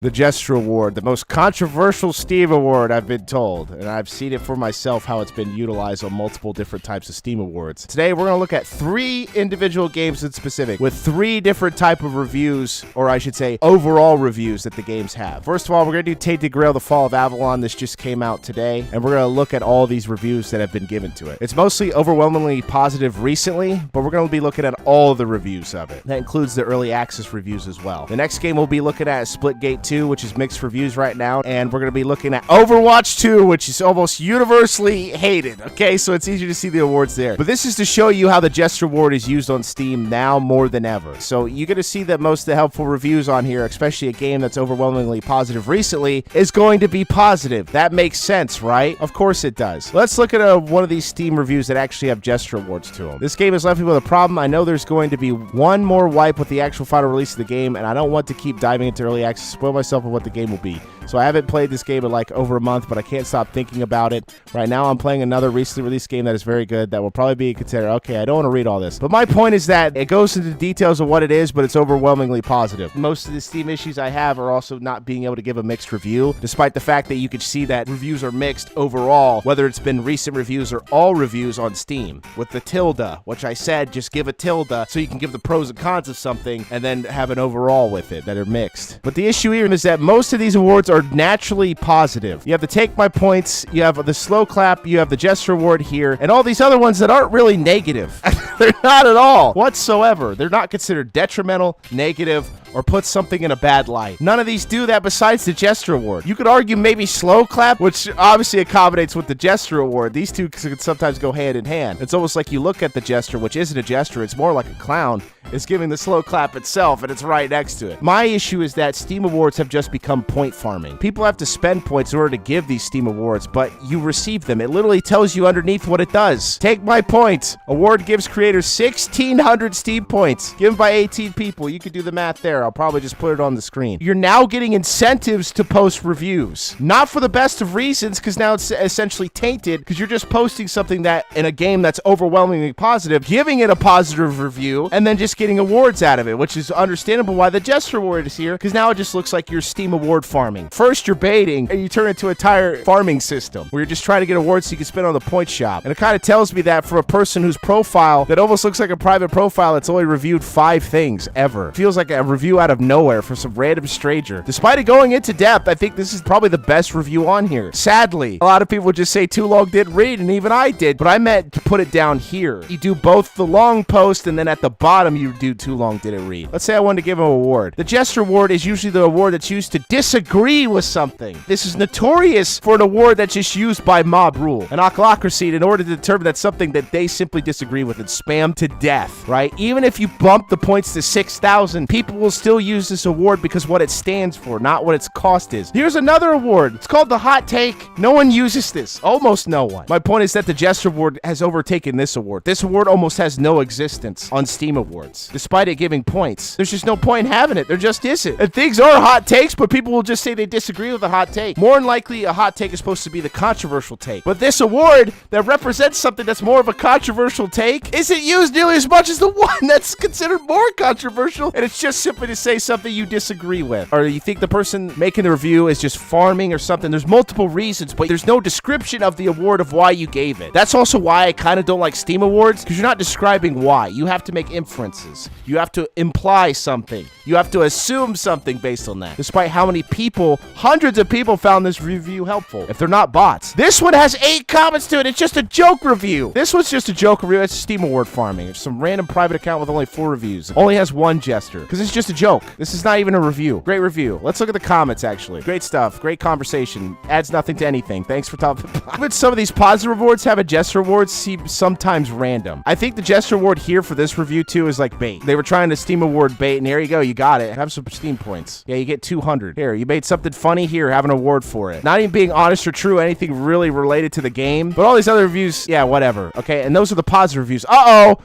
The Jester Award, the most controversial Steam award, I've been told, and I've seen it for myself how it's been utilized on multiple different types of Steam awards. Today, we're going to look at 3 individual games in specific with 3 different type of reviews, or I should say, overall reviews that the games have. First of all, we're going to do Tainted Grail: The Fall of Avalon. This just came out today, and we're going to look at all these reviews that have been given to it. It's mostly overwhelmingly positive recently, but we're going to be looking at all of the reviews of it. That includes the early access reviews as well. The next game we'll be looking at is Splitgate 2, which is mixed reviews right now, and we're going to be looking at Overwatch 2, which is almost universally hated, okay? So it's easy to see the awards there. But this is to show you how the Jester Award is used on Steam now more than ever. So you're going to see that most of the helpful reviews on here, especially a game that's overwhelmingly positive recently, is going to be positive. That makes sense, right? Of course it does. Let's look at one of these Steam reviews that actually have Jester Awards to them. This game has left me with a problem. I know there's going to be one more wipe with the actual final release of the game, and I don't want to keep diving into early access, spoil myself on what the game will be. So I haven't played this game in like over a month, but I can't stop thinking about it. Right now I'm playing another recently released game that is very good that will probably be considered. Okay, I don't want to read all this. But my point is that it goes into the details of what it is, but it's overwhelmingly positive. Most of the Steam issues I have are also not being able to give a mixed review, despite the fact that you could see that reviews are mixed overall, whether it's been recent reviews or all reviews on Steam. With the tilde, which I said, just give a tilde so you can give the pros and cons of something and then have an overall with it that are mixed. But the issue here is that most of these awards are naturally positive. You have the Take My Points, you have the Slow Clap, you have the Jester Award here, and all these other ones that aren't really negative. They're not at all whatsoever. They're not considered detrimental, negative, or put something in a bad light. None of these do that besides the Jester Award. You could argue maybe Slow Clap, which obviously accommodates with the Jester Award. These two could sometimes go hand in hand. It's almost like you look at the Jester, which isn't a Jester, it's more like a clown, is giving the Slow Clap itself, and it's right next to it. My issue is that Steam Awards have just become point farming. People have to spend points in order to give these Steam Awards, but you receive them. It literally tells you underneath what it does. Take My Points. Award gives creators 1,600 Steam points, given by 18 people. You could do the math there. I'll probably just put it on the screen. You're now getting incentives to post reviews. Not for the best of reasons, because now it's essentially tainted, because you're just posting something that in a game that's overwhelmingly positive, giving it a positive review, and then just getting awards out of it, which is understandable why the Jester Award is here, because now it just looks like you're Steam Award farming. First, you're baiting, and you turn it into an entire farming system, where you're just trying to get awards so you can spend on the point shop. And it kind of tells me that for a person whose profile that almost looks like a private profile that's only reviewed 5 things ever. Feels like a review out of nowhere for some random stranger. Despite it going into depth, I think this is probably the best review on here. Sadly, a lot of people would just say too long didn't read, and even I did, but I meant to put it down here. You do both the long post, and then at the bottom you do too long didn't read. Let's say I wanted to give him an award. The Jester Award is usually the award that's used to disagree with something. This is notorious for an award that's just used by mob rule, an ochlocracy, in order to determine that's something that they simply disagree with and spam to death, right? Even if you bump the points to 6,000, people will still use this award because what it stands for, not what its cost is. Here's another award. It's called the Hot Take. No one uses this. Almost no one. My point is that the Jester Award has overtaken this award. This award almost has no existence on Steam Awards, despite it giving points. There's just no point in having it. There just isn't. And things are hot takes, but people will just say they disagree with a hot take. More than likely, a hot take is supposed to be the controversial take. But this award that represents something that's more of a controversial take isn't used nearly as much as the one that's considered more controversial, and it's just simply to say something you disagree with. Or you think the person making the review is just farming or something. There's multiple reasons, but there's no description of the award of why you gave it. That's also why I kind of don't like Steam Awards, because you're not describing why. You have to make inferences. You have to imply something. You have to assume something based on that. Despite how many people, hundreds of people found this review helpful, if they're not bots. This one has 8 comments to it. It's just a joke review. This one's just a joke review. It's Steam Award farming. It's some random private account with only 4 reviews. Only has 1 Jester, because it's just a joke. This is not even a review. Great review. Let's look at the comments, actually. Great stuff. Great conversation. Adds nothing to anything. Thanks for talking. But some of these positive awards have a Jester Award seem sometimes random. I think the Jester Award here for this review, too, is like bait. They were trying to Steam Award bait, and here you go. You got it. Have some Steam points. Yeah, you get 200. Here, you made something funny. Here, have an award for it. Not even being honest or true, anything really related to the game. But all these other reviews, yeah, whatever. Okay, and those are the positive reviews. Oh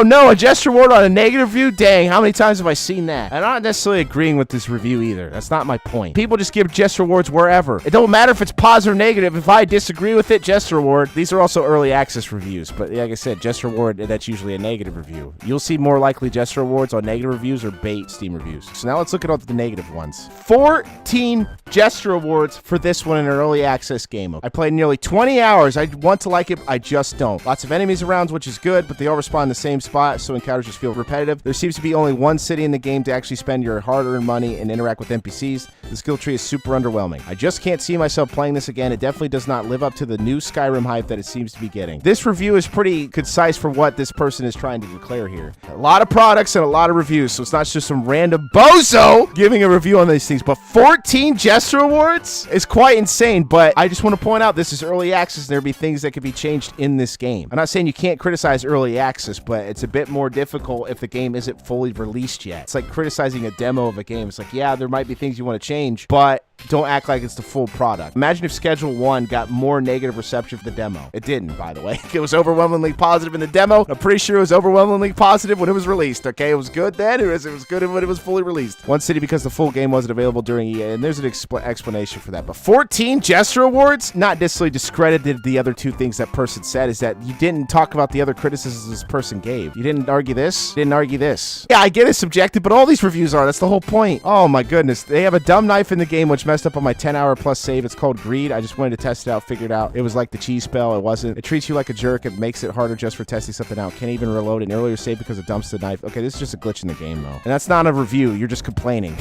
no, a Jester Award on a negative review? Dang, how many times have I seen that? I'm not necessarily agreeing with this review either. That's not my point. People just give Jester Awards wherever. It don't matter if it's positive or negative. If I disagree with it, Jester Award. These are also early access reviews, but like I said, Jester Award, that's usually a negative review. You'll see see more likely Jester awards on negative reviews or bait Steam reviews. So now let's look at all the negative ones. 14 Jester awards for this one in an early access game. I played nearly 20 hours. I want to like it, I just don't. Lots of enemies around, which is good, but they all respawn in the same spot, so encounters just feel repetitive. There seems to be only one city in the game to actually spend your hard-earned money and interact with NPCs. The skill tree is super underwhelming. I just can't see myself playing this again. It definitely does not live up to the new Skyrim hype that it seems to be getting. This review is pretty concise for what this person is trying to declare here. A lot of products and a lot of reviews, so it's not just some random bozo giving a review on these things, but 14 Jester awards is quite insane. But I just want to point out this is early access and there'll be things that could be changed in this game. I'm not saying you can't criticize early access, but it's a bit more difficult if the game isn't fully released yet. It's like criticizing a demo of a game. It's like, yeah, there might be things you want to change, but don't act like it's the full product. Imagine if Schedule 1 got more negative reception for the demo. It didn't, by the way. It was overwhelmingly positive in the demo. I'm pretty sure it was overwhelmingly positive when it was released, okay? It was good then. It was good when it was fully released. One city because the full game wasn't available during EA, and there's an explanation for that. But 14 Jester awards? Not necessarily discredited the other two things that person said, is that you didn't talk about the other criticisms this person gave. You didn't argue this, didn't argue this. Yeah, I get it's subjective, but all these reviews are. That's the whole point. Oh my goodness. They have a dumb knife in the game, which messed up on my 10-hour plus save. It's called Greed. I just wanted to test it out, figured out it was like the cheese spell. It wasn't. It treats you like a jerk. It makes it harder just for testing something out. Can't even reload an earlier save because it dumps the knife. Okay, this is just a glitch in the game, though. And that's not a review. You're just complaining.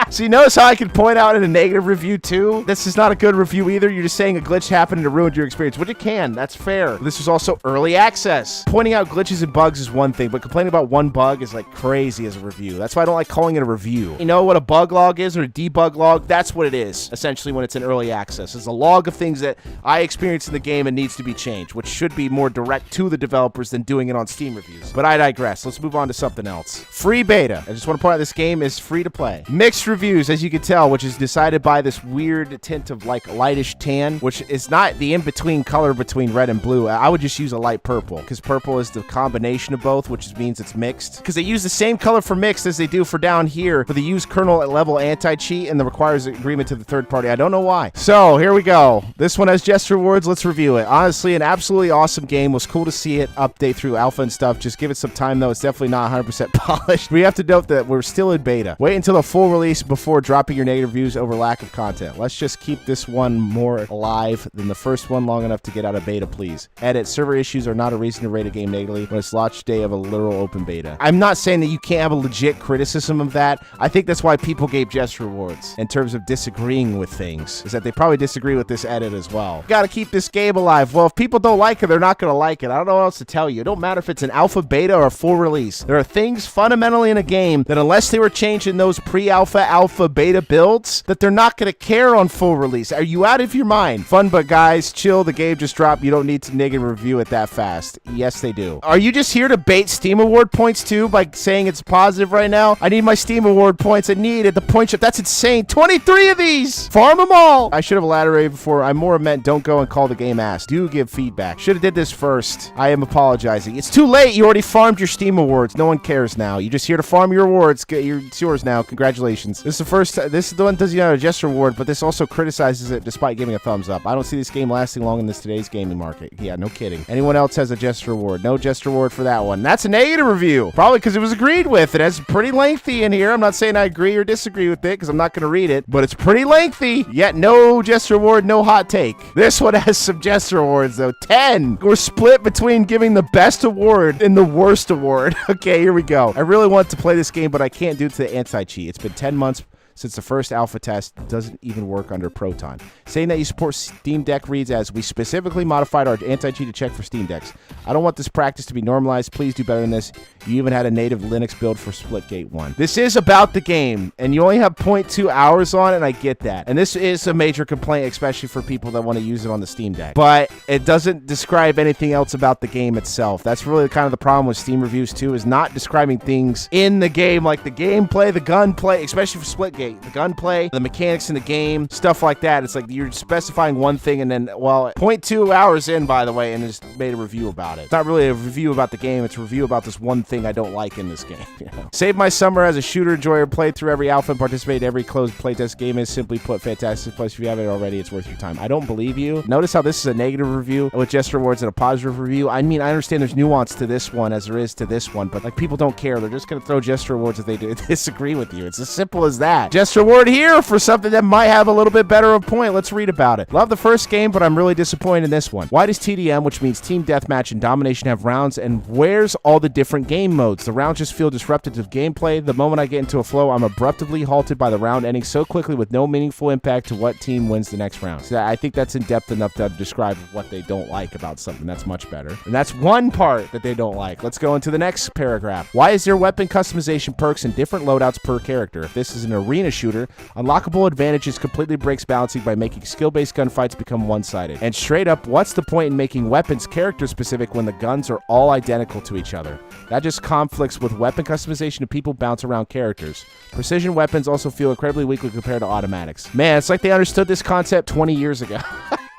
So you notice how I can point out in a negative review, too? This is not a good review either. You're just saying a glitch happened and it ruined your experience, which it can. That's fair. This is also early access. Pointing out glitches and bugs is one thing, but complaining about one bug is like crazy as a review. That's why I don't like calling it a review. You know what a bug log is, or a debug log? That's what it is, essentially, when it's in early access. It's a log of things that I experienced in the game and needs to be changed, which should be more direct to the developers than doing it on Steam reviews. But I digress. Let's move on to something else. Free beta. I just want to point out this game is free to play. Mixed reviews, as you can tell, which is decided by this weird tint of like lightish tan, which is not the in-between color between red and blue. I would just use a light purple, because purple is the combination of both, which means it's mixed. Because they use the same color for mixed as they do for down here, but they use kernel level anti-cheat and that requires agreement to the third party. I don't know why. So here we go. This one has Jester awards. Let's review it. Honestly, an absolutely awesome game. Was cool to see it update through alpha and stuff. Just give it some time, though. It's definitely not 100% polished. We have to note that we're still in beta. Wait until the full release before dropping your negative reviews over lack of content. Let's just keep this one more alive than the first one long enough to get out of beta, please. Edit. Server issues are not a reason to rate a game negatively when it's launch day of a literal open beta. I'm not saying that you can't have a legit criticism of that. I think that's why people gave Jester awards in terms of disagreeing with things, is that they probably disagree with this edit as well. Gotta keep this game alive. Well, if people don't like it, they're not gonna like it. I don't know what else to tell you. It don't matter if it's an alpha, beta, or a full release. There are things fundamentally in a game that unless they were changing those pre-alpha, alpha, beta builds, that they're not gonna care on full release. Are you out of your mind? Fun, but guys, chill. The game just dropped. You don't need to negative review it that fast. Yes, they do. Are you just here to bait Steam Award points too by saying it's positive right now? I need my Steam Award points. I need at the point shop. That's insane. 23 of these! Farm them all! I should have elaborated before. I more meant don't go and call the game ass. Do give feedback. Should have did this first. I am apologizing. It's too late. You already farmed your Steam Awards. No one cares now. You're just here to farm your awards. It's yours now. Congratulations. This is the first. This is the one that does you a Jester award, but this also criticizes it despite giving a thumbs up. I don't see this game lasting long in this today's gaming market. Yeah, no kidding. Anyone else has a Jester award? No Jester award for that one. That's a negative review. Probably because it was agreed with. It has pretty lengthy in here. I'm not saying I agree or disagree with it because I'm not going to read it, but it's pretty lengthy. Yet no Jester award, no hot take. This one has some Jester awards though. 10. We're split between giving the best award and the worst award. Okay, here we go. I really want to play this game, but I can't due to the anti-cheat. It's been 10 months since the first alpha test. Doesn't even work under Proton. Saying that you support Steam Deck reads as, we specifically modified our anti-cheat to check for Steam Decks. I don't want this practice to be normalized. Please do better than this. You even had a native Linux build for Splitgate 1. This is about the game, and you only have 0.2 hours on it, and I get that. And this is a major complaint, especially for people that want to use it on the Steam Deck. But it doesn't describe anything else about the game itself. That's really kind of the problem with Steam reviews, too, is not describing things in the game, like the gameplay, the gunplay, especially for Splitgate. at the gunplay, the mechanics in the game, stuff like that. It's like you're specifying one thing and then, well, 0.2 hours in, by the way, and just made a review about it. It's not really a review about the game. It's a review about this one thing I don't like in this game. Saved my summer as a shooter enjoyer, played through every alpha and participated in every closed playtest. Game is simply put fantastic. Plus, if you haven't already, it's worth your time. I don't believe you. Notice how this is a negative review with Jester Awards and a positive review. I mean, I understand there's nuance to this one as there is to this one, but like people don't care. They're just going to throw Jester Awards if they disagree with you. It's as simple as that. Jester Award here for something that might have a little bit better of a point. Let's read about it. Love the first game, but I'm really disappointed in this one. Why does TDM, which means Team Deathmatch and Domination, have rounds, and where's all the different game modes? The rounds just feel disruptive to gameplay. The moment I get into a flow, I'm abruptly halted by the round ending so quickly with no meaningful impact to what team wins the next round. So I think that's in depth enough to describe what they don't like about something. That's much better. And that's one part that they don't like. Let's go into the next paragraph. Why is there weapon customization perks and different loadouts per character? If this is an arena shooter, unlockable advantages completely breaks balancing by making skill-based gunfights become one-sided. And straight up, what's the point in making weapons character-specific when the guns are all identical to each other? That just conflicts with weapon customization to people bounce around characters. Precision weapons also feel incredibly weak when compared to automatics. Man, it's like they understood this concept 20 years ago.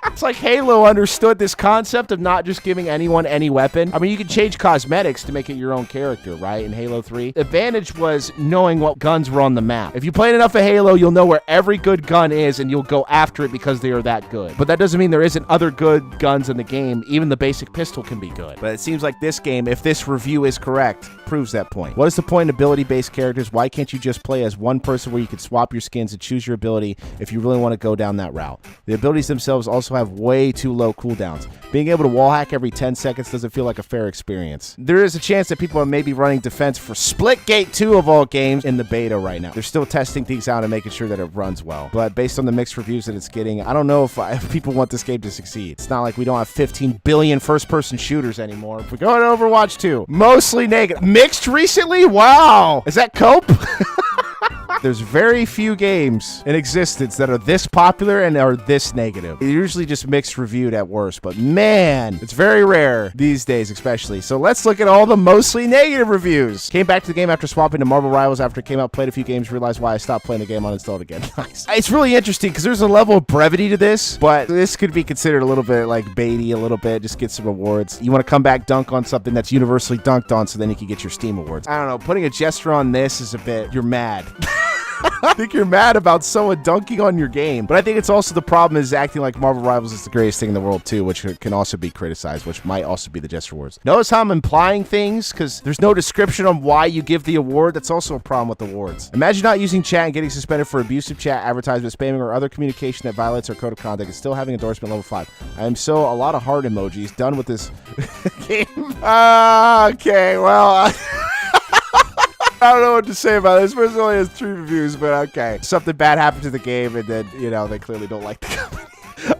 It's like Halo understood this concept of not just giving anyone any weapon. I mean, you can change cosmetics to make it your own character, right? In Halo 3. The advantage was knowing what guns were on the map. If you played enough of Halo, you'll know where every good gun is and you'll go after it because they are that good. But that doesn't mean there isn't other good guns in the game. Even the basic pistol can be good. But it seems like this game, if this review is correct, proves that point. What is the point in ability-based characters? Why can't you just play as one person where you can swap your skins and choose your ability if you really want to go down that route? The abilities themselves also have way too low cooldowns. Being able to wall hack every 10 seconds doesn't feel like a fair experience. There is a chance that people are maybe running defense for Splitgate 2 of all games in the beta right now. They're still testing things out and making sure that it runs well. But based on the mixed reviews that it's getting, I don't know if people want this game to succeed. It's not like we don't have 15 billion first-person shooters anymore. If we go to Overwatch 2, mostly negative. Mixed recently? Wow! Is that cope? There's very few games in existence that are this popular and are this negative. They're usually just mixed reviewed at worst, but man, it's very rare these days especially. So let's look at all the mostly negative reviews. Came back to the game after swapping to Marvel Rivals after it came out, played a few games, realized why I stopped playing the game, uninstalled again. Nice. It's really interesting because there's a level of brevity to this, but this could be considered a little bit like baity, a little bit, just get some awards. You want to come back, dunk on something that's universally dunked on so then you can get your Steam awards. I don't know, putting a Jester on this is a bit, you're mad. I think you're mad about someone dunking on your game. But I think it's also the problem is acting like Marvel Rivals is the greatest thing in the world too, which can also be criticized, which might also be the Jester Awards. Notice how I'm implying things because there's no description on why you give the award. That's also a problem with awards. Imagine not using chat and getting suspended for abusive chat, advertisement, spamming, or other communication that violates our code of conduct and still having endorsement level 5. I am so a lot of heart emojis done with this game. Okay, well... I don't know what to say about this. This person only has 3 reviews, but okay. Something bad happened to the game, and then, you know, they clearly don't like the company.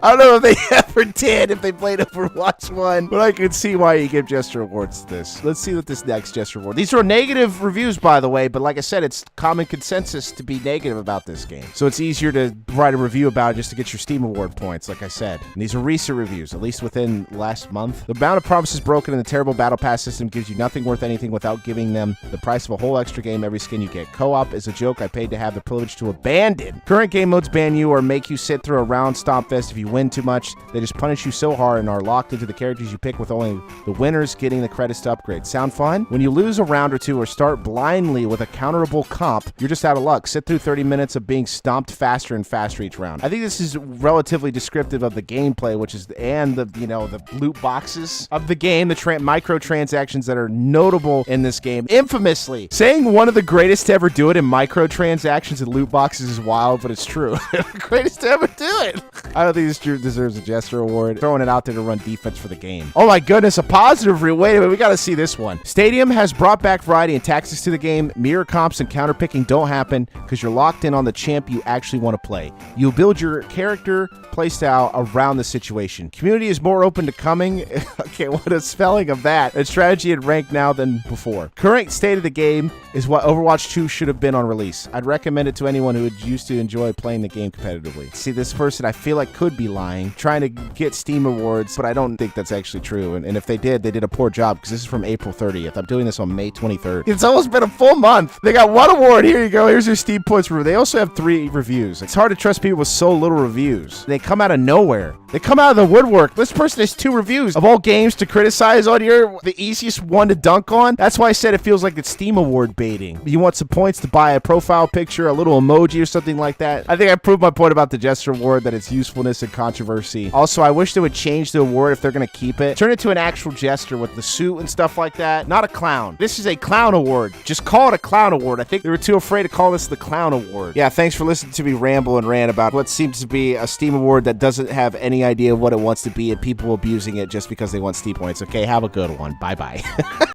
I don't know if they ever did, if they played Overwatch 1, but I can see why you give Jester Awards to this. Let's see what this next Jester Award. These are negative reviews, by the way, but like I said, it's common consensus to be negative about this game. So it's easier to write a review about it just to get your Steam Award points, like I said. And these are recent reviews, at least within last month. The bound of promises broken and the terrible battle pass system gives you nothing worth anything without giving them the price of a whole extra game every skin you get. Co-op is a joke I paid to have the privilege to abandon. Current game modes ban you or make you sit through a round stomp fest if you win too much. They just punish you so hard and are locked into the characters you pick with only the winners getting the credits to upgrade. Sound fun? When you lose a round or two or start blindly with a counterable comp, you're just out of luck. Sit through 30 minutes of being stomped faster and faster each round. I think this is relatively descriptive of the gameplay, which is and the the loot boxes of the game, the microtransactions that are notable in this game. Infamously, saying one of the greatest to ever do it in microtransactions and loot boxes is wild, but it's true. The greatest to ever do it. I don't think this deserves a Jester Award. Throwing it out there to run defense for the game. Oh my goodness, a positive review. Wait a minute, we gotta see this one. Stadium has brought back variety and tactics to the game. Mirror comps and counterpicking don't happen because you're locked in on the champ you actually want to play. You build your character playstyle around the situation. Community is more open to coming. Okay, what a spelling of that. And strategy and rank now than before. Current state of the game is what Overwatch 2 should have been on release. I'd recommend it to anyone who used to enjoy playing the game competitively. See, this person I feel like could be lying, trying to get Steam awards, but I don't think that's actually true. And if they did a poor job, because this is from April 30th. I'm doing this on May 23rd. It's almost been a full month. They got 1 award. Here you go. Here's your Steam points review. They also have 3 reviews. It's hard to trust people with so little reviews. They come out of nowhere. They come out of the woodwork. This person has 2 reviews. Of all games to criticize on here, the easiest one to dunk on. That's why I said it feels like it's Steam award baiting. You want some points to buy a profile picture, a little emoji or something like that. I think I proved my point about the Jester award, that its usefulness and controversy. Also, I wish they would change the award if they're going to keep it. Turn it to an actual Jester with the suit and stuff like that. Not a clown. This is a clown award. Just call it a clown award. I think they were too afraid to call this the clown award. Yeah, thanks for listening to me ramble and rant about what seems to be a Steam award that doesn't have any idea of what it wants to be and people abusing it just because they want Steam points. Okay, have a good one. Bye-bye.